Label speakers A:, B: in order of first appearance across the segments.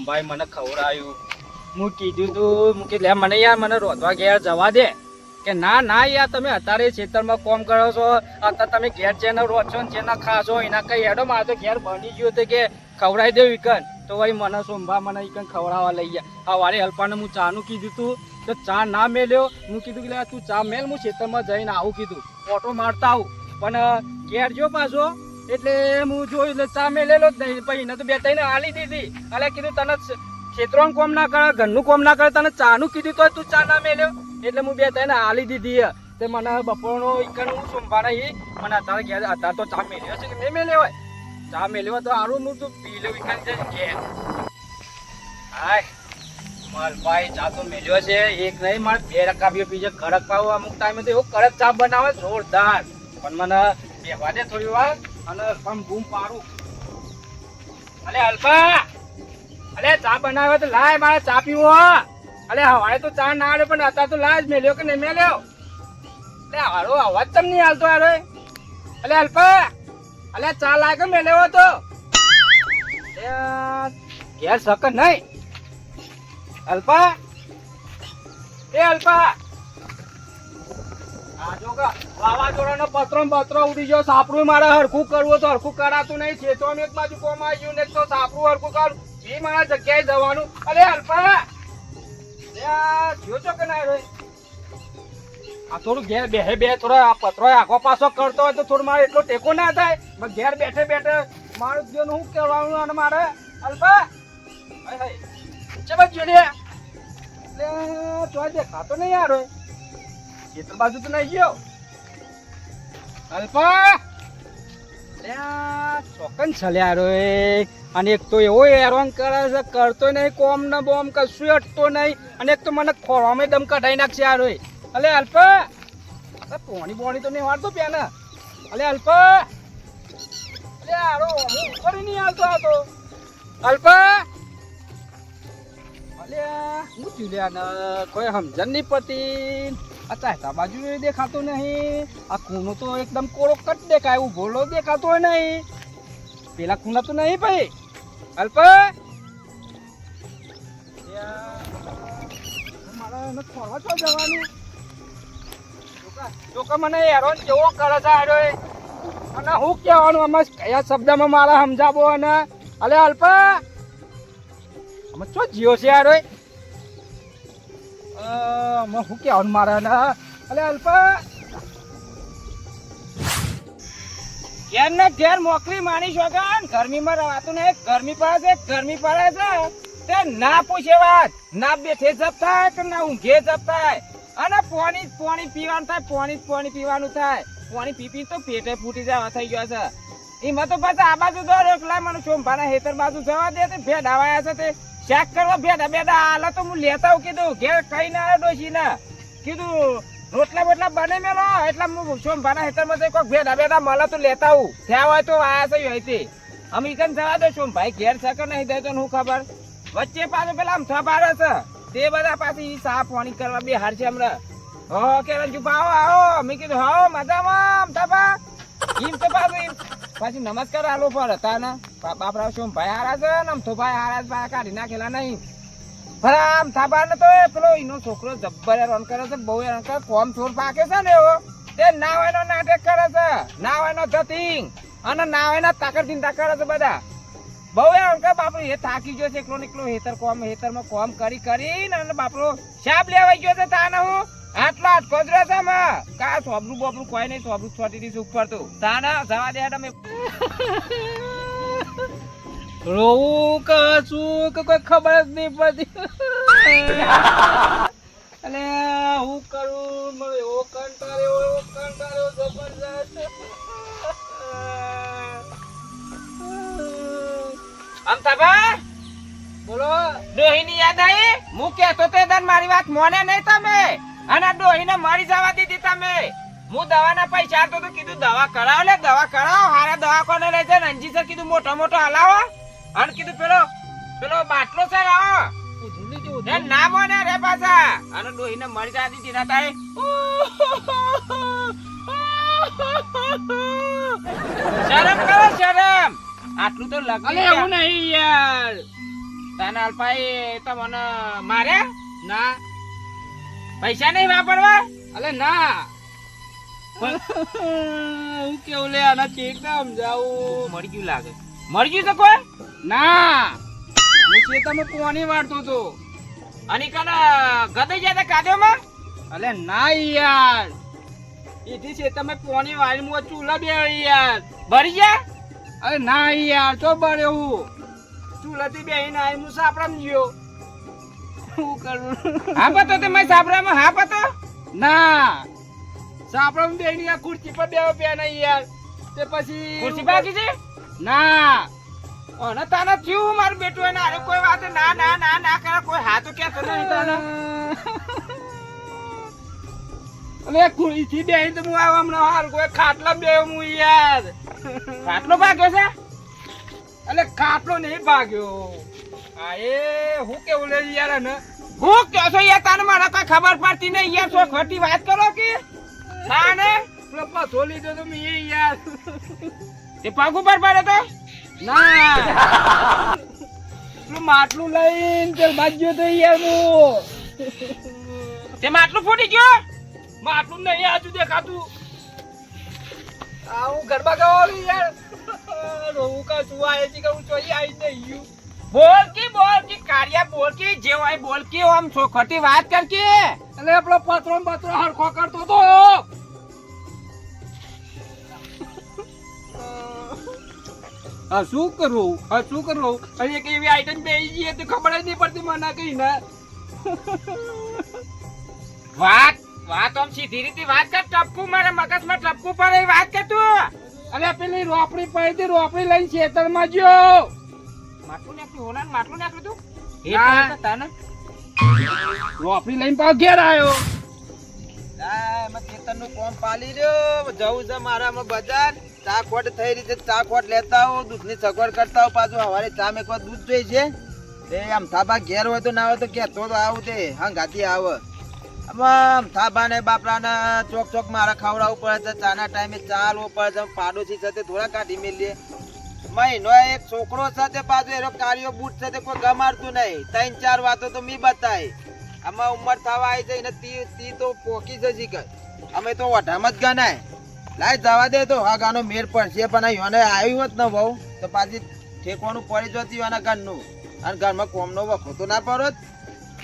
A: સોમભાઈ મને ખવડાવ્યું. હું કીધું તું મૂકી લે મને યાર મને રોધવા ઘેર જવા દે કે ના ના યાર તમે અત્યારે ખેતરમાં કામ કરો છો અત્યારે તમે ઘેર જેને રો છો ને જેને ખાશો એના કઈ હેડો મારે તો ઘેર બની ગયું હતું કે ખવડાવી દેવું ઈકન તો ભાઈ મને સોમભા મને ઈકન ખવડાવવા લઈ ગયા. આ વારે હલપાને હું ચાનું કીધું તું તો ચા ના મેલ્યો. હું કીધું કે તું ચા મેલ હું ખેતરમાં જઈને આવું કીધું ઓટો મારતા આવું પણ ઘેર જો પાછો એટલે હું જોયું એટલે ચા મેલેલો જ નહીં. પછી એને તો બે ત્રણ આલી દીધી એટલે કીધું તને ખેતરોનું કોમ ના કરે ઘરનું કોમ ના કરે તને ચાનું કીધું તો તું ચા ના મેલ્યો એટલે હું બે ત્રણ આલી દીધી. તે મને બપોરનો ઈકન હું સોમવારે મને અત્યારે ઘેર અત્યારે તો ચા મેલ્યો છે કે નહીં મેલ્યો હોય ચા મેલ્યો તો સારું હું તું પી લો ઈકન છે ઘેર. હાય માલભાઈ ચા તો મેલ્યો છે એક નહીં મારે 2 રકાબીઓ પીજે કડક પાવ અમુક ટાઈમે તો એવો કડક ચા બનાવે જોરદાર. પણ મને બેવા દે થોડી વાર અને પણ બૂમ પાડું. અલે અલ્પા અલે ચા બનાવે તો લાય મારે ચા પીવો. અલે હવારે તો ચા ના આવ્યો પણ અત્યારે તો લાય જ મેલ્યો કે નહીં મેલ્યો. અલે હારો અવાજ તમ નહીં હાલતો હારો. અલે અલ્પા અલે ચા લાય કે મેલ્યો હતો ઘેર સક નહીં. અલ્પા એ અલ્પા આ જો વાવાઝોડાનો પત્રો ઉડી ગયો. સાપડું મારે હરખું કરવું તો હરખું કરાતું નહીં. ખેતોનું એક બાજુ કોમ આવી ગયું ને તો સાપડું હરખું કરું એ મારા જગ્યાએ જવાનું. અરે અલ્પા જો છો કે ના રે આ થોડું ઘેર બે થોડા પત્રો આખો પાછો કરતો હોય તો થોડું મારે એટલો ટેકો ના થાય. ઘેર બેઠે બેઠે મારું જીવન શું કરવાનું અને મારે અલ્પા ચમક જોડે એટલે તો દેખાતો નહીં યાર ખેતર બાજુ તો નહીં ગયો. અલ્પા ચોકન છલ્યા રો અને એક તો એવો હેરાન કરે છે કરતો નહીં કોમ ને બોમ કશું અટતો નહીં અને એક તો મને ખોળામાં દમ કઢાઈ નાખશે યાર. અલે અલ્પા પોણી તો નહીં વાળતો પેને. અલે અલ્પા અલે આરો હું કરી નહીં આવતો હતો અલ્પા. અલે હું ચૂલ્યા ને કોઈ સમજણ નહીં પડતી. આ ચાહતા બાજુ દેખાતો નહીં. આ ખૂનો તો એકદમ કોરો કટ દેખાય એવું ભોલો દેખાતો હોય નહીં. પેલા ખૂના તો નહીં ભાઈ અલ્પા મારે એને ખોરવા છો જવાનું. ચોકા મને હેરાન કેવો કરે છે આર્યો અને હું કહેવાનું આમાં કયા શબ્દમાં મારે સમજાવો. અને અલે અલ્પા અમે શું જીવો છે આર્યો શું કહેવાનું મારે ને. અલે અલ્પા ઘેર ને ઘેર મોકલી માની શોગન ગરમીમાં રહેવાતું ને ગરમી પડે છે તે ના પૂછે વાત ના બેઠે જપ થાય કે ના ઊંઘે જપ થાય અને પાણી પીવાનું થાય પાણી પીવાનું થાય. પાણી પી તો પેટે ફૂટી જવા થઈ ગયો છે. એમાં તો પાછા આ બાજુ દોર એકલા મને સોમભાના હેતર બાજુ જવા દે તે ભેડ આવાયા છે તે શાક કરવા ભેડા હાલ તો હું લેતા હું કીધું ઘેર કઈ ના ડોસી ને કીધું રોટલા બોટલા બને મેલો એટલે હું સોમભાના હેતરમાં કોઈ ભેડા મળે તો લેતા હું ત્યાં હોય તો આયા છે હોય અમે કન જવા દો સોમભાઈ ઘેર છે કે નહીં દે તો હું ખબર. વચ્ચે પાછો પેલા આમ થબારે છે તે બધા પાછી સાફ પાણી કરવા બે હાર છે હમણાં. હો કે ભાવો આવો મેં કીધું હો મજામાં થબા એમ તો પાછી નમસ્કાર આલો પર હતા ને બાપરા સોમભાઈ હારા છે ને આમ તો ભાઈ હારા કાઢી નાખેલા નહીં. આમ થાબા ને તો પેલો એનો છોકરો જબ્બર હેરાન કરે છે બહુ હેરાન કરે. કોમ છોડ પાકે છે ને એવો તે ના હોય નો નાટક કરે છે ના હોય નો ધતિંગ અને ના હોય ના તાકર ચિંતા કરે છે બધા બહુ હેરાન કરે. બાપરો એ થાકી ગયો છે એકલો નીકળો હેતરમાં કોમ કરીને અને બાપરો શાપ લેવાઈ ગયો છે તાને હું આટલો આટકો જ રહેશે કા સોબરું બોબરું કોઈ નહીં સોબરું છોટી દીધું ઉપર તું તાના જવા દે તમે રોવું કશું કે કોઈ ખબર જ નહીં પડતી. અલે હું કરું મને એવો કંટાળ્યો જબરજસ્ત. આમ તાબા બોલો ડોહીની યાદ આવી હું કહેતો તે દન મારી વાત મોને નહીં તમે અને ડોહીને મરી જવા દીધી તમે. હું દવાના પૈસા આપતો તો કીધું દવા કરાવો લે દવા કરાવો હારા દવા કોને લઈ જાય અંજી સર કીધું મોટો હલાવો અને કીધું પેલો બાટલો છે આવો ના મોને રે પાછા અને ડોહીને મરી જવા દીધી ના તારે શરમ કરો શરમ આટલું તો લગી એવું નહીં યાર તને અલ્પાઈ તો મને મારે ના પૈસા નહીં વાપરવા
B: અલે ના હું કેવું લે આના ચેક ના સમજાવું
A: મરી ગયું લાગે મરી ગયું તો કોઈ
B: ના હું ખેતરમાં પોણી વાળતો તો
A: અને કને ગદઈ જાય કાઢ્યોમાં
B: અલે ના યાર એથી છે તમે પોણી વાળી મો ચૂલા બે યાર
A: ભરી જા
B: અરે ના યાર તો બળે હું ચૂલાથી બેહીને આવી હું સાપરામ ગયો શું કરું
A: હા પતો તે મેં સાબરામાં હા પતો
B: ના સાપરામ બેહીને આ ખુરશી પર બેહો પેના યાર તે પછી
A: ખુરશી બાકી છે
B: ના
A: અને તને થયું મારું બેટું એને અરે કોઈ વાત ના ના ના ના કરે કોઈ હા તો કહેતો નહીં તને
B: અરે ખુરશી બેહીને તો હું આવા હમણાં હાલ કોઈ ખાટલા બેહો હું યાર
A: ખાટલો ભાગ્યો છે
B: અલે ખાટલો નહીં ભાગ્યો આ એ હું કેવું લે યાર ને
A: હું કહો છો યાર તને મને કોઈ ખબર પડતી નહીં યાર છો ખોટી વાત કરો કે ના ને
B: પેલો પથો લીધો તો મેં યાર
A: તે પગ ઉપર પડ્યો તો
B: ના પેલું માટલું લઈને તે બાજ્યો તો યાર હું
A: તે માટલું ફૂટી ગયો
B: માટલું નહીં આજુ દેખાતું આ હું ગરબા ગાવા યાર રોવું કા શું આયે છે કે હું ચોઈ આવી નહીં
A: બોલ કી કારિયા બોલ કી જે હોય બોલ કી આમ છો ખોટી વાત કર કે
B: એટલે પેલો પત્રો હરખો કરતો તો હા શું કરું અને એક એવી આઈટમ બેસી જઈએ તો ખબર જ નહીં પડતી મને કઈ ના
A: વાત આમ સીધી રીતે વાત કર ટપકુ મારા મગજમાં ટપકુ પડે એ વાત કર તું
B: અરે પેલી રોપડી પડી હતી રોપડી લઈને ખેતરમાં ગયો
A: માટલું નાખ્યું હોના માટલું નાખ્યું તું
B: ના.
A: તને
B: રોપડી લઈને પાછો ઘેર આવ્યો
C: ખેતરનું કોમ પાલી રહ્યો જવું છે મારામાં બજાર ચા ખોટ થઈ રીતે ચા ખોટ લેતા આવો દૂધની સગવડ કરતા આવો પાછું સવારે ચા એક વાર દૂધ જોઈએ છે તે આમ થાબા ઘેર હોય તો ના હોય તો કહેતો તો આવું તે હંગાથી આવે આમ થાબા ને બાપરા ને ચોક ચોક મારા ખવડાવવું પડે છે ચાના ટાઈમે ચા આલવો પડે છે પાડોશી સાથે થોડા કાઢી મેલીએ મહિનો એક છોકરો સાથે પાછું એનો કાર્યો બૂટ સાથે કોઈ ગમાડતું નહીં 3-4 વાતો તો મી બતાય આમાં ઉંમર થવા આવી જાય ને તી તો પોકી જશે કે અમે તો વઢામાં જ ગણાય લાય જવા દે તો હા ગાનો મેર પડશે પણ યોને આવ્યું હોત ને બહુ તો પાછી ઠેકવાનું પડી જતી એના ઘરનું અને ઘરમાં કોમનો વખો તો ના પડો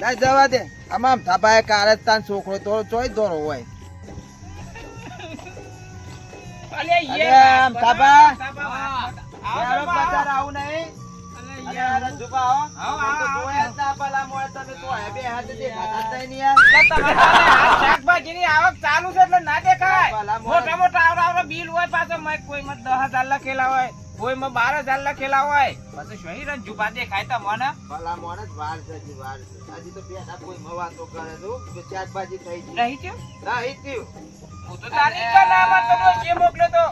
C: લાય જવા દે આમાં આમ થાપાએ કારસ્તાન છોકરો તો ચોઈ દોરો હોય
A: અલે
C: આમ થાપા
A: આવો
C: બજાર આવું નહીં
A: યાર
C: રંજુબા આવો
A: આવો,
C: તો
A: આવો,
C: જોયા જ ના પેલા મોય તમે તો હે બે હાથ દેખાતા જ નહીં યાર
A: શાકભાજીની આવક ચાલુ છે એટલે ના દેખાય
C: ભલા મોણ.
A: મોટા મોટા આવડા બિલ હોય પાછો કોઈમાં 10,000 લખેલા હોય કોઈમાં 12,000 લખેલા હોય પછી શહી રંજુબા દેખાય તો મને
C: ભલા મોણ જ વાર છે હજી વાર છે હજી તો બેઠા કોઈ મવાતો કરે તો શાકભાજી થઈ ગઈ
A: નહીં થયું
C: ના ઈ થયું
A: હું તો તારી કા ના માનતો તો જે મોકલ્યો તો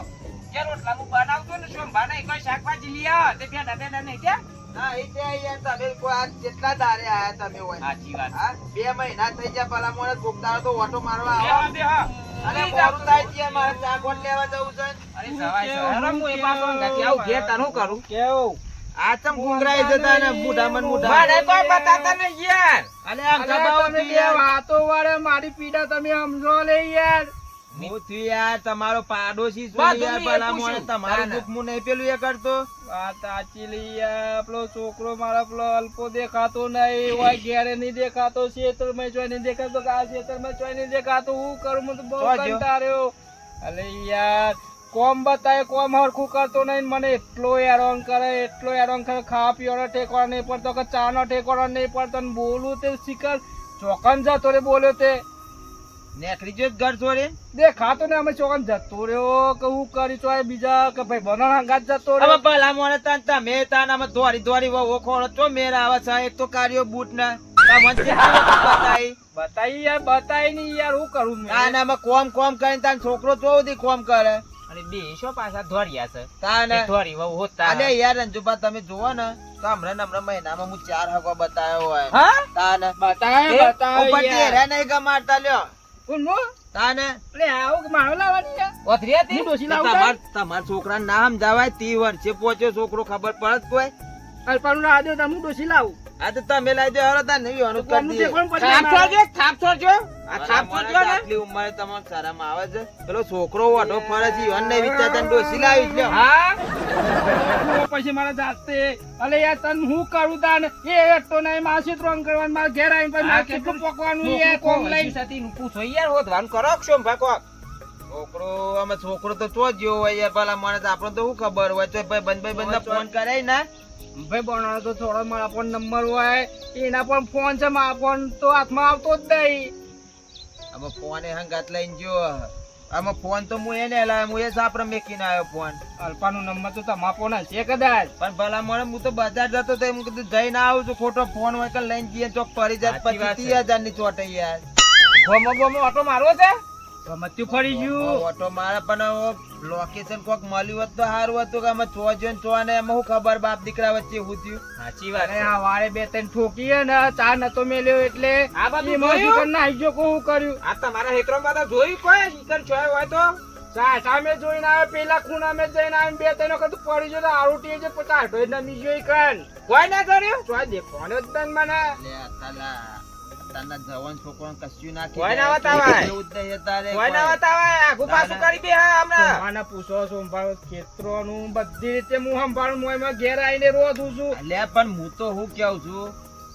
A: કે રોટલા હું બનાવતો ને શું બનાવી કોઈ શાકભાજી લઈ આવ તે બેડા બેડા નહીં ત્યાં
C: ના ઈ તે યાર તમે કોઈ આ કેટલા દારે આયા તમે હોય
A: સાચી વાત
C: હા 2 મહિના થઈ ગયા ભલા મોણ ગોગદાર તો ઓટો મારવા
A: બે
C: આવો
A: બે હા
C: અને મોડું થાય છે મારે ચા કોટ લેવા જવું છે
A: અરે સવાય સવાય હું એ પાછો અંગાથી આવું ઘેર તારું કરું
B: કેવું
C: આ ચમ ગુંગરાઈ જતા ને મુઢામણ મુઢા
A: મને કોઈ બતાતા નહીં યાર
C: અલે આમ
B: અરે
C: દબાવો
B: તમે
C: થી
B: બે
C: યાર
B: વાતો વાળે મારી પીડા તમે સમજો લે યાર
C: હું થયું યાર તમારો પાડોશી છું
A: બધું
C: યાર
A: મેં
C: ભલા
A: પૂછ્યું.
C: મોણે તમારું
A: ના,
C: દુઃખ હું નહીં પેલું એ કરતો
B: વાત સાચી લઈ યાર પેલો છોકરો મારા પેલો અલ્પો દેખાતો નહીં હોય ઘેરે નહીં દેખાતો ખેતરમાં ચોય નહીં દેખાતો કે આ ખેતરમાં ચોય નહીં દેખાતો હું કરું હું તો બહુ
C: જોજો.
B: કંટાળ્યો અલે યાર કોમ બતાય કોમ હરખું કરતો નહીં મને એટલો હેરાન કરે ખાવા પીવાનો ઠેકવાનો નહીં પડતો કે ચાનો ઠેકવાનો નહીં પડતો ને બોલું તે શિખર ચોકન જતો રે બોલ્યો તે
C: નેકરી જો ઘર છોડે
B: દેખાતો ને અમે ચોકન જતો રહ્યો કે હું કરી ચોય બીજા કે ભાઈ બનાવ હંગાત જતો
C: હવે
B: રહ્યો
C: ભલા મોણે તાન તમે તાન આમાં દોડી ઓખોણો તો મેર આવે છે એક તો કાર્યો બૂટ ના તમને બતાઈ
B: બતાઈ યાર બતાઈ નહીં યાર હું કરું મેં?
C: તાન આમાં કોમ કરીને તાન છોકરો ચોથી કોમ કરે
A: અને બે શો પાછા ધોરિયા છે
C: તાન
A: એ ધોરી વહુ હોતા
C: અલે યાર રંજુબા તમે જુઓ ને તો હમણાં મહિનામાં હું 4 હગો બતાયો હોય
A: હા
C: તાન
B: બતાય
C: ઉપરથી
B: યાર
C: હેરા નહીં ગમાડતા લ્યો
B: કોણ મો?
C: તાન
B: લે આવું કે મારો લાવવાની યાર
A: ઓથરી હતી
B: હું ડોશી લાવું તાર?
C: તમાર છોકરા નામ જવાય 30 વર્ષે પહોંચ્યો છોકરો ખબર પડત કોઈ
B: અલ્પાનું ના આદ્યો તમે ડોશી લાવું
C: આ તો તમે લાવી દો હેરો તાર નહીં અનુક કરી
B: કોમનું
C: દઈએ.
B: ટેકોનું પછી
A: થાપ
B: મારે.
A: છોડજો, થાપ છોડજો. આ થાપ
C: મને
A: છોડજો ને.
C: આટલી ઉંમરે તમને શરમ આવે છે પેલો છોકરો વાઢો ફરે છે ઈવન નહીં વિચારતા ને ડોસી લાવી જ લ્યો.
A: હા
B: પછી મારા જાતે અલે યાર તને હું કરું તાન એ એટલો નહીં માસી ત્રણ કરવાનું મારા ઘેર આવીને પછી મારે કેટલું પકવાનું યાર કોમ લઈ
A: પૂછો યાર હોદવાનું કરો છો ભાઈ
C: છોકરો અમે છોકરો તો ચો જેવો હોય યાર ભલા મને તો આપણને તો શું ખબર હોય તો ભાઈ બંધ ફોન કરે ને
B: ભાઈ બનાવો તો થોડો મારા ફોન નંબર હોય એના પણ ફોન છે મારા ફોન તો હાથમાં આવતો જ નહીં
C: અમે ફોન એ હંગાત લઈને ગયો આમાં ફોન તો હું એને લાવ્યો હું એ સાપરે મેકીને આવ્યો ફોન
B: અલ્પાનો નંબર તો તમારા ફોન હશે કદાચ
C: પણ ભલા મને હું તો બજાર જતો તો હું કીધું જઈને આવું છું ખોટો ફોન હોય કે લઈને જઈએ ચોક ફરી જાય
A: સાચી વાત
C: પછી
A: છે.
C: 30,000 ની ચોટે યાર
A: ગોમો ગોમો ઓટો મારવો છે
B: મત્યું ફરી ગયું
C: ઓટો મારે પણ લોકેશન કોક મળ્યું હોત તો સારું હતું કે અમે ચો જોઈને ચો ને એમાં શું ખબર બાપ દીકરા વચ્ચે શું થયું
A: સાચી વાત
B: અરે આ વાળે બે ત્રણ ઠોકીએ ને ચા નતો મેલ્યો એટલે
A: આ બધું
B: એમાં
A: જોયું?
B: શિખર નાઈ ગયો કોણ કર્યું
A: આ તમારા હેતરો બધા જોયું કોઈ શિકર છોય હોય તો
B: ચા સામે જોઈને આવે પેલા ખૂણા મેં જઈને આવે બે ત્રણ વખત પડી ગયો તો આરોટી છે પછી આટો નમી ગયો કન
A: કોઈ ના કર્યું
B: તો આ દેખવાનો જ તન મને
C: લે તાલા તાના જવાન છોકરાને કશું ના
A: કોઈ ના બતાવાય.
C: એવું જ નહીં તારે
A: કોઈ ના બતાવાય આગુ પાછું કરી બે હા હમણાં
B: સોમાને પૂછો સંભાળો ખેતરોનું બધી રીતે હું સંભાળું હું એમાં ઘેર આવીને રોધું છું
C: લે પણ હું તો હું કેવું છું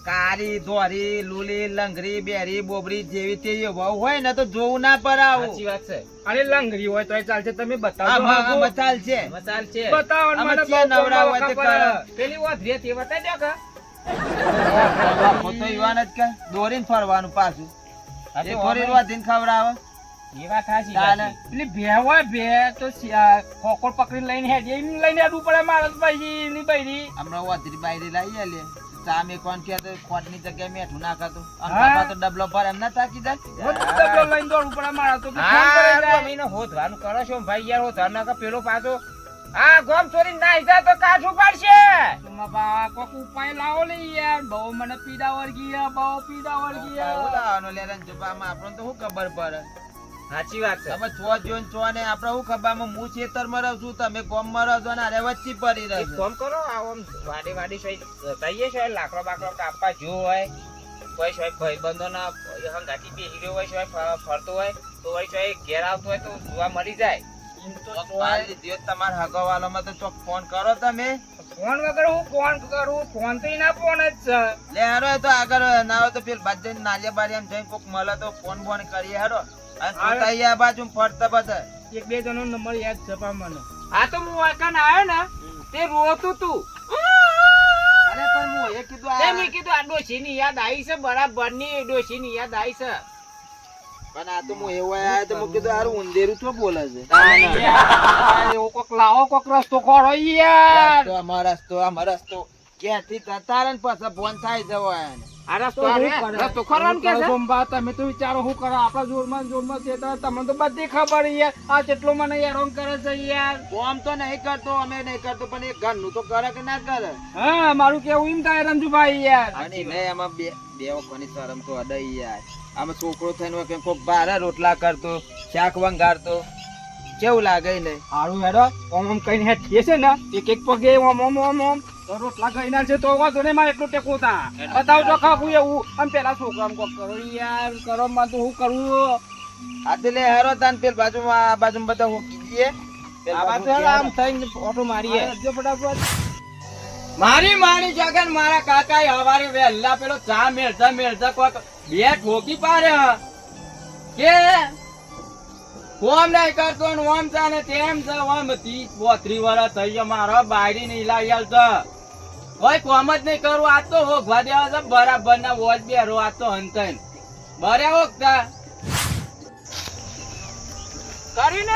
C: કારી ધોરી લુલી લંગરી બેરી બોબરી જેવી તેવી વહુ હોય ને તો જોવું ના પર આવું
A: સાચી વાત છે
B: અને લંગરી હોય તો ચાલશે તમે બતાવો
C: આમાં
B: હાગો.
C: બચાલ છે
A: મસાલ છે
B: બતાવો ને
C: આમાં
B: મને
C: ચિયા
B: બહુ
C: નવરા હોય તે
B: ખબર.
C: કરે.
A: પેલી વધરી હતી બતાવી દો કા
C: હું તો યુવાન જ કે દોરીને ફરવાનું પાછું એ થોડી વધીને ખવડાવે
A: એ વાત સાચી
C: તાને.
A: સાચી.
B: પેલી ભે હોય ભે તો કોકોડ પકડીને લઈને હેડી એમને લઈને હેડવું પડે મારે તો પછી એમની બૈરી
C: હમણાં વધરી બાયરી લાવી લે ચા મેં કોણ કે તો ખોટની જગ્યાએ મેઠું નાખાતું આમ
B: હા.
C: તાપા તો ડબલો પર એમ ના તાકી જાય
B: બધું લઈને દોડવું પડે મારે તો ફોન
A: હા
B: કરે જાય.
A: ગમીને હોધવાનું કરો છો ભાઈ યાર હોધવાનું ના પેલો પાછો આ ગોમ ચોરી નાઈ જાય તો કાઠું પાડશે
B: તમારા બા કોક ઉપાય લાવો લે યાર બહુ મને પીડા વળગી હે, બહુ પીડા વળગી હે.
C: એવું લાવવાનું લે રંજુબામાં આપણને તો શું ખબર પડે
A: સાચી વાત છે
C: તમે ચો જોઈને ચો ને આપણે શું ખબર આમાં હું ખેતરમાં રહું છું તમે ગામમાં રહો છો ને અરે વચ્ચે પડી
A: એક
C: રહ્યો
A: કામ કરો આવો આમ વાડી વાડી સોય તઈએ સોય લાકડો બાકડો કાપવા જો હોય કોઈ સોય ભાઈબંધો ના હંગાતી બેહી રહ્યો હોય સોય ફરતો હોય તો હોય સોય ઘેર આવતો હોય તો જોવા મળી જાય
C: તમારા હગવાલામાં તો ચોક ફોન કરો તમે
B: ફોન વગર હું ફોન કરું ફોન તો એના ફોન જ છે
C: લે હારો એ તો આગળ ના હોય તો પેલ બાદ જઈને નારિયા બારી એમ જઈને કોક મળે તો ફોન બોન કરીએ હારો અને પોતા આ બાજુ ફરતા બધા
B: એક બે જણનો નંબર યાદ છે પા મને
A: આ તો હું વાકાને આવ્યો ને તે રોતું તું
C: અરે પણ હું એ કીધું
A: તે
C: આ
A: મેં કીધું આ ડોશીની યાદ આવી છે બરાબરની ડોશીની યાદ આવી છે
C: પણ આ તો હું એવો આયા તો હું કીધું હારું ઊંધેરું છો બોલે છે
B: એવો કોક લાવો કોક રસ્તો કરો યાર
C: રસ્તો અમારો રસ્તો ક્યાંથી તારે ને પાછા ફોન થાય જવો આયા ને.
A: આ રસ્તો રસ્તો ખરો ને કે છે
B: સોમબા તમે તો વિચારો શું કરો આપણા જોરમાં છે તો તમને તો બધી ખબર યાર આ જેટલો મને હેરાન કરે છે યાર
C: કોમ તો નહીં કરતો અમે નહીં કરતો પણ એ ઘરનું તો કરે કે ના કરે
B: હા મારું કેવું એમ થાય રંજુભાઈ યાર
C: અને નહીં એમાં બે વખતની શરમ તો અડાઈ યાર આમાં છોકરો થઈને હોય કે કોક બારા રોટલા કરતો શાક વંગારતો કેવું લાગે ને
B: હારું હેડો ઓમ કઈને હેઠીએ છે ને એક એક પગે ઓમ તો રોટલા કઈના છે તો વાંધો નહીં મારે એટલું ટેકો તા બતાવજો ખાવું એવું આમ પેલા છોકરાને કોક કરો યાર કરો માં તો હું કરું
C: આજે લે હારો તાન પેલ બાજુમાં આ બાજુમાં બધા હું કીજીએ
A: આ બાજુ આમ થઈને ઓટો મારીએ
B: જો ફટાફટ
A: મારી મારી જગન મારા કાકા હવારે વહેલા પેલો ચા મેળતા કોક બે ઠોકી પાડે કે કોમ નહીં કરતો ને ઓમ ચા ને તેમ છે ઓમ 30-32 વર્ષ થઈ ગયા મારો બાયડી નહીં લાવી છે કોઈ કોમ જ નહીં કરું આ તો હોગવા દેવા છે બરાબર ના વોચ બેરો આ તો હંતન બરે હોગતા કર્યું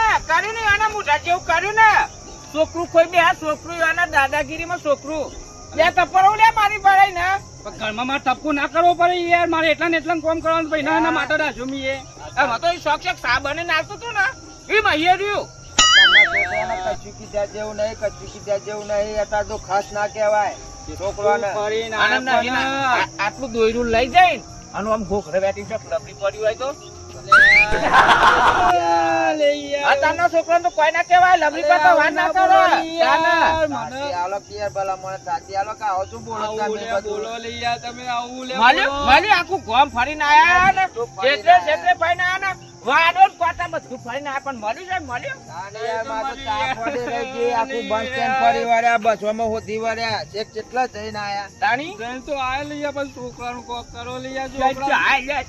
A: ને આના મોઢા જેવું કર્યું ને છોકરું કોઈ બે આ છોકરું આના દાદાગીરીમાં છોકરું લે તપરો લે મારી પડાઈ ને
B: પણ ઘરમાં મારે ટપકું ના કરવો પડે યાર મારે એટલા ને એટલા કોમ કરવાનું ભાઈ ના માટે રાખ્યો મી એ
A: એમાં તો એ શોખ સા બને નાખતું હતું ને એ મહીએ રહ્યું
C: કચ્છું કીધા જેવું નહીં કચ્છું કીધા જેવું નહીં અત્યારે તો ખાસ ના કહેવાય છોકરાને
A: આનંદ ના આટલું દોયરું લઈ જાય અને આમ ઘોઘરે બેઠી છે લપડી પડી હોય તો અત્યારનો છોકરો તો કોઈ ના કહેવાય લબડી પર તો વાત ના કરો
C: સાચી આલો કે યાર ભલા મને સાચી આલો કે આવો શું બોલો તમે બધું
A: મળ્યું આખું ગામ ફરીને આયા ને જેટલે ફરીને આયા ને વાડો ને કોટા બધું ફરીને આયા પણ મળ્યું છે મળ્યું
C: આને યાર માં તો ચા પડી રહી ગઈ આખું બસ સ્ટેન્ડ ફરી વળ્યા બસોમાં હોધી વળ્યા એક કેટલા જઈને આયા
A: તાણી
B: તો આ લઈ પણ છોકરાનું કોક કરો લઈ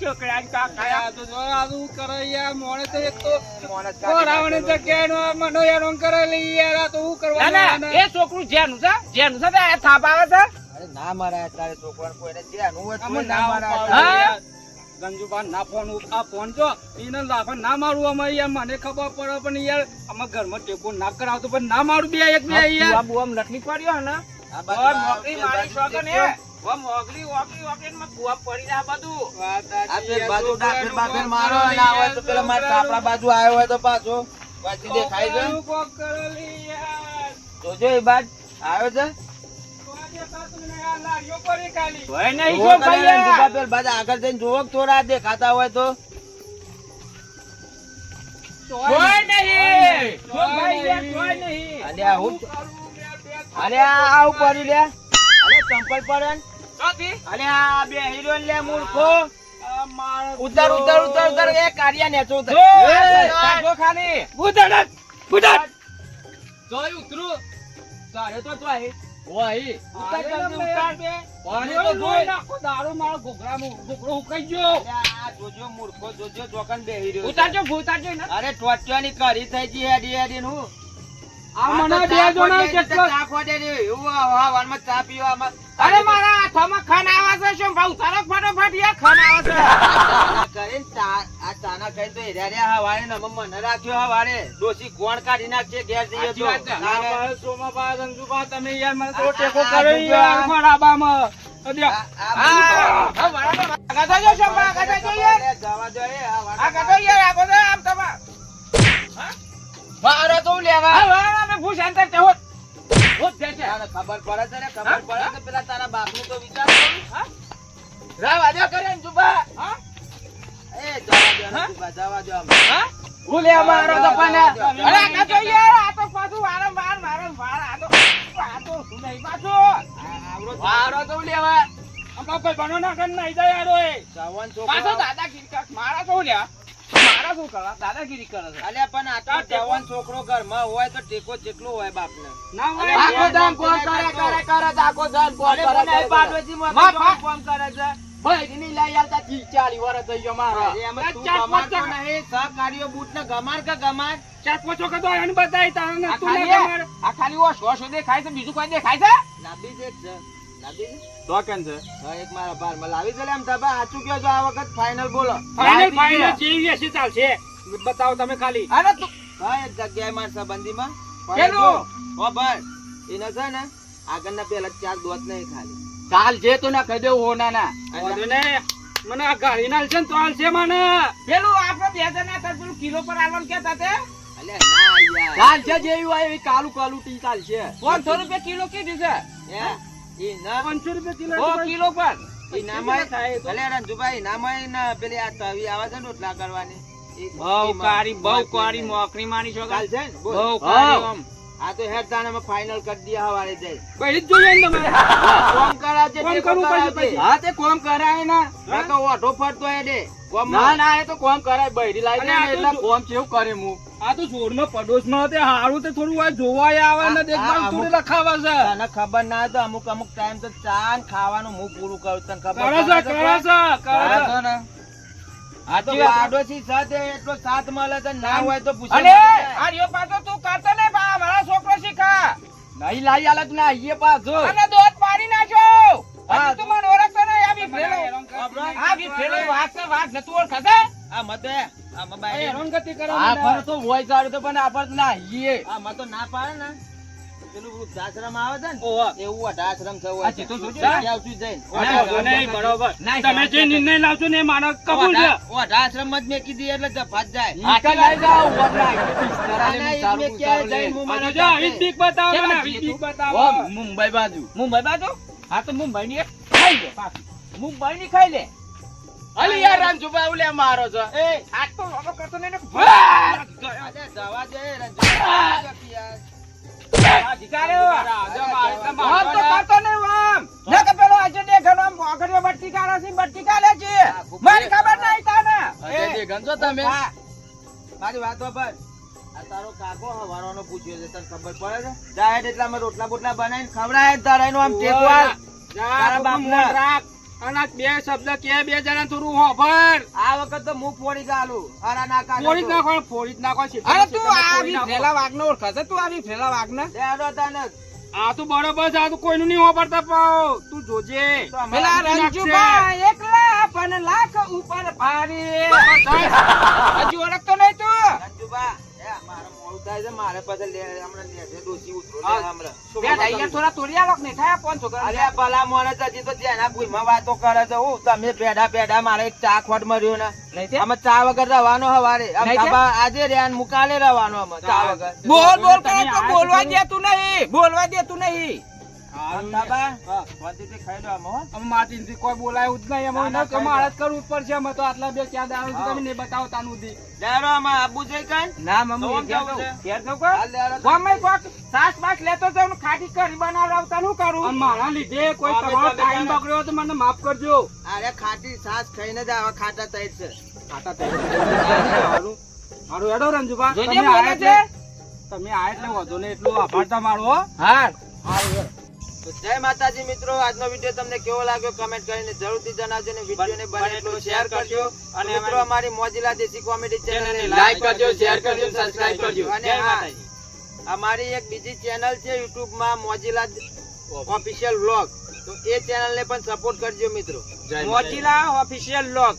A: છોકરા
B: તો જો આવું કરે યાર મોણે તો એક તો
C: મોણસ
B: કોરાવને જગ્યાનો મનો યાર ઓમ કરે લઈ યાર આ તો હું કરવાનું
A: એ છોકરું જેનું છે તે થાપ આવે છે
C: અરે ના મારા તારે છોકરાને કોઈને ધ્યાન હોય તો
B: અમે
C: ના
B: ના
C: મારા
B: મારા ગંજુબા ના ફોન આ ફોન જો એને લાફા ના મારું અમે યાર મને ખબર પડે પણ યાર અમે ઘરમાં ટેકો ના કરાવતો પણ ના મારું બે એક બે યાર
A: આ બુઆમ નટલી પડ્યો હે ને
C: આ
A: ઓય મોકરી મારી શોગન હે ઓ મોગલી ઓકરી માં કુવા પડી ના બધું
C: આ પેલ બાજુ ડાફેર બાફેર મારો ના હોય તો પેલા મારા સાપડા બાજુ આવ્યો હોય તો પાછો પાછી દેખાય છે
B: કોક કરો લઈ યાર
C: જોજો એ બાદ આવ્યો છે
A: હોય નહીં
C: જોવો
A: જો
C: કરે ને,
A: ભાઈ
C: જુગા પેલ બાજુ આગળ જઈને જોવો કે થોડા દેખાતા હોય તો
A: હોય નહીં જો ભાઈ યાર હોય નહીં
C: અલ્યા હું અલ્યા આવું પડ્યું લે અલ્યા ચંપલ પડે ને
A: ચોથી
C: અલ્યા બે હીરો લે મૂર્ખો
B: આ મારો
C: ઉતર ઉતર ઉતર ઉતર એ કારિયા નેચો ઉતર
A: જો જો ખાલી
B: બુધડ બુધડ
A: જોઈ ઉતરું તારે તો આય
B: ઓય
A: ઉતર જલ્દી ઉતર બે
B: પાણી તો જોઈ નાખો દારૂ મારો ઘોઘરામાં ઘોઘરો ઉકાઈ ગયો
C: અલ્યા આ જોજો મૂર્ખો જોજો ચોકન બે હીરો
A: ઉતારજો ઉતારજો ને
C: અરે ટોચવાની કરી થઈ જી હેડી હેડી નું
B: આ મને બે જણા કેટલો
C: ચા ખોડે રે એવું હવામાં ચા પીવામાં
A: અરે મારા હાથમાં ખાન આવે છે શું ભાઈ ઉતારો ફટાફટ યાર ખાન આવે છે
C: કરીને આ ચાના કઈ તો હેર્યા હવારે ને મને રાખ્યો હવારે ડોસી ગોણ કાઢી નાખશે ઘેર જઈએ
A: સાચી
C: તો
A: વાત છે.
C: ના, ના.
B: સોમાબા રંજુબા તમે યાર મને તો ટેકો
C: આ
B: કરો
C: જોજો
B: યાર
C: આ.
B: ખરાબામાં અદ્યા
C: આ
A: હા બરાબર ગાધો જો શું ગાધો જો યાર
C: જવા દો એ આ
A: આ ગાધો યાર આ બધો આમ તમા
C: વારો તો લેવા
A: હા વાળા મે ભૂષ અંતર તે હોત હોત દે છે
C: તારે ખબર પડે છે ને ખબર પડે તો પેલા તારા બાપનું તો વિચાર કર.
A: હા
C: રાવા દો કરે ને જુબા
A: હા
C: એ જવા દો ને
A: હા?
C: જુબા જવા દો આમ.
A: હા
C: હું લે મારો તો પણ
A: અરે આ ગાધો યાર આ તો પાછું વારંવાર આ તો શું નહીં પાછું
C: વારો તો લેવા
B: અમાર કોઈ બનો ના કર નહીં જાય યાર ઓય
C: જવાન
A: પાછો
C: છોકરો
A: દાદાગીરી કર મારા શું લ્યા મારા શું કરવા દાદાગીરી કરે છે
C: અલ્યા પણ આટલો જવાન છોકરો ઘરમાં હોય તો ટેકો જેટલો હોય બાપને
B: ના હોય
C: આખો દામ કોણ કરે આખો દામ કોણ કરે પાડોશી માં
A: માં
C: કોણ કરે છે
A: ભાઈ ની લઈ આવતા 40 વર્ષ થઈ ગયો મારો
C: અરે એમાં તું ગમાડતો નહીં સહકાર્યો બૂટ ને ગમાડ કે ગમાડ
B: ચાર પાંચ વખત હોય એને બતાય તારે
A: આ
B: તું ના
A: ખાલી
B: કમાડ
A: આ ખાલી ઓ શો દેખાય છે બીજું કોઈ દેખાય છે
C: લાંબી છે એક છે લાંબી છે
A: તો કેમ છે
C: હા એક મારા ભારમાં લાવી છે લે એમ તાબા સાચું કયો છો આ વખત ફાઇનલ બોલો
B: ફાઇનલ ફાઇનલ જેવી હશે ચાલશે બતાવો તમે ખાલી
A: અરે તું
C: હા એક જગ્યાએ માર સંબંધીમાં
A: પેલું.
C: ઓ ભાઈ એને છે ને આગળના પેલા 4 દોત નહીં ખાલી
A: ચાલ જે તો ના કહી દેવું હો ના ના
B: વાંધો નહીં. મને આ ગાડી ના છે ને તો હાલશે મને
A: પેલું આપણે બે જણા હતા પેલું કિલો પર આવવાનું કેતા તે
C: અલ્યા ના યાર
A: ચાલ છે જેવી હોય એવી કાલું કાલું ટી ચાલ છે 500 રૂપિયા કિલો કીધી છે
C: હે? ઈ ના
B: 500 રૂપિયા કિલો
A: ઓ કિલો પર
C: ઈ નામાં અલ્યા રંજુભાઈ નામાં ને પેલી આ તવી આવે છે ને રોટલા કરવાની
A: બહુ કારી મોકરી માની છો
C: ચાલ છે ને બોલ.
A: બહુ કારી આમ
C: આ તો હેડ તાણે ફાઇનલ કરી દિયા હવારે જઈ
B: પહેલી જ જોઈએ ને તમે
C: કોમ કરાવજે
B: કોમ
C: ટેકો
B: કરવું પડશે
C: કરાવજે.
B: પછી.
A: હા તે કોમ કરાય ના
C: કાકા ઓઢો ફરતો હે દે કોમ
A: ના ના એ તો કોમ કરાય બૈરી લાવી દે
B: અને આ
A: ને
B: તો
A: એટલે
B: જો-
A: કોમ કેવું કરે હું
B: આ તો જોડમાં પડોશમાં તે હારું તે થોડું આ જોવાય આવે ને દેખભાલ
C: અમુક-
B: થોડી લખાવે છે
C: તને ખબર ના હોય તો અમુક ટાઈમ તો ચા ને ખાવાનું હું પૂરું કરું તને ખબર
B: કરે છે કરે છે કરે છે
C: ને આ તો પાડોશી સાથે એટલો સાથ મળે છે ના હોય તો પૂછે
A: અને આ રિયો પાછો તું કરતો ને બા મારા છોકરો શીખા નહીં લાઈ આલત ના આઈએ પાછો અને દોત પાડી નાખ્યો હા તું મને ઓળખતો નહીં આ બી ફેલો આ બી ફેલો વાત છે વાત નતું ઓળખતો
C: આ મતે આ મોબાઈલ
B: હેરાનગતિ કરે
A: આ
B: મને.
A: ફર તો હોય સારું તો પણ આપણ ના આઈએ
C: આ મતો ના પાડે ને પેલું વૃદ્ધાશ્રમ આવે છે ને
B: ઓહો.
C: એવું વૃદ્ધાશ્રમ છે
A: આ ચિત્તો જોજો.
C: આવતું જઈને
B: વાંધો નહીં, બરોબર
A: નહીં,
B: તમે જે નિર્ણય લાવશો ને એ માનો કબૂલ છે
C: વૃદ્ધાશ્રમ જ મેં કીધી એટલે જફાત જાય
A: આકા લઈ જાઓ વગરા
C: આના ઈ મેં ક્યાંય જઈને હું
B: આ
C: મને
B: જો ઈ બીક બતાવો
A: કેમ
B: મને
A: આ
B: ઈ
A: જીતું?
B: બીક બતાવો
A: મુંબઈ બાજુ હા તો મુંબઈ ની એક ખાઈ લે પાછું મુંબઈ ની ખાઈ લે અલી યાર રામજુબા ઉલે મારો છે એ આ તો હવે કરતો નહીં ને.
C: અરે જવા દે રંજુભાઈ યાર.
A: અધિકારી હો. આમ તો કરતો નહીં આમ. ના કે પેલો આજે દેખાડો આમ આગળનો બટ્ટી કાઢે છે, બટ્ટી કાઢે છે. મારી ખબર નહીં તાને.
B: અજય ગંજો તમે
C: હા. મારી વાત પર આ તારો કાકો હવારવાનો પૂછ્યો છે તને ખબર પડે છે જાહેર એટલા અમે રોટલા બોટલા બનાવીને ખવડાય તારા નું આમ ટેકવા તારા બાપને
B: રાખ અને બે શબ્દ કે બે જણા થોડું હોભર
C: આ વખત તો મુખ ફોડી ચાલુ અરા ના કાઢો
B: ફોડી જ નાખો ફોડી જ નાખો
A: અરે તું આવી ફેલા વાઘનો ઓળખે છે? તું આવી ફેલા વાઘને?
C: દેડો તને
B: આ તો બરોબર છે આ તો કોઈનું નહીં હોભરતા પાવ તું જોજે
C: તો અમારે
A: પેલા
B: નાખશે.
A: રંજુભાઈ એકલા પણ લાખ ઉપર ભારી. હજુ ઓળખતો નહીં તું?
C: રંજુબા એ મારે મોડું થાય છે મારે પછી હમણાં લેજે ડોસી ઉતરો લે
B: હા.
C: હમણાં
A: બે ડાઈયા થોડા તોડિયા લોક નહીં થાય 500 ગ્રામ.
C: અરે ભલા મોણે તો હજી તો જેના ભૂલમાં વાતો કરે છે હું તમે પેડા પેડા મારે એક ચા ખોટ મર્યો ને
A: નહીં તે?
C: અમે ચા વગર રવાનો હવારે આમ
A: નહીં તે?
C: તાબા આજે રે અને મુકાલે રવાનો અમે ચા વગર
A: બોલ બોલ કરે
B: તમે
A: તો
B: આ
A: બોલવા
B: બધું-
A: દેતું નહીં, બોલવા દેતું નહીં.
C: આમ તાબા
B: હા.
C: શાંતિથી ખાઈ લો આમ હો
B: અમે માટીથી કોઈ બોલાયું જ નહીં અમે
C: ના, ના,
B: એને મારે જ કરવું જ પડશે અમે તો આટલા બે ક્યાં દારૂ છે
C: હા.
B: તમે નહીં બતાવો તાનું દી
C: લેરો આમાં આબુ જોઈ કાન
A: ના મમ્મી
C: તો આમ
A: ઘેર
C: જવું
A: જવું.
C: છે?
A: ઘેર જવું કોણ?
C: હાલ લેરો
A: ગમે કોક સાસ બાસ લેતો જાઉં ને ખાટી કરી બનાવતા શું કરું?
B: અને મારા લીધે કોઈ
C: હવે
B: તમારો
C: તમે
B: ટાઈમ
C: જાણો.
B: બગડ્યો તો મને માફ કરજો
C: અરે ખાટી સાસ ખાઈને જ આવા ખાટા તૈર છે
B: ખાતા થઈ મારું હેડો રંજુભા
A: જોજે
B: તમે
A: બોલે
B: આ
A: છે.
B: તમે આ એટલે વધુ ને એટલું આભાર તમારો હો.
A: હા
C: તો જય માતાજી મિત્રો આજનો વિડીયો તમને કેવો લાગ્યો કમેન્ટ કરીને જરૂરથી જણાવજો ને વિડીયોને બને એટલું શેર કરજો અને મિત્રો અમારી મોજીલા દેશી કોમેડી ચેનલને લાઈક કરજો શેર કરજો સબસ્ક્રાઇબ કરજો અને
A: જય
C: હા,
A: માતાજી.
C: અમારી એક બીજી ચેનલ છે YouTube માં મોજીલા ઓફિશિયલ વ્લોગ તો એ ચેનલને પણ સપોર્ટ કરજો મિત્રો
A: મોચીલા ઓફિશિયલ લોક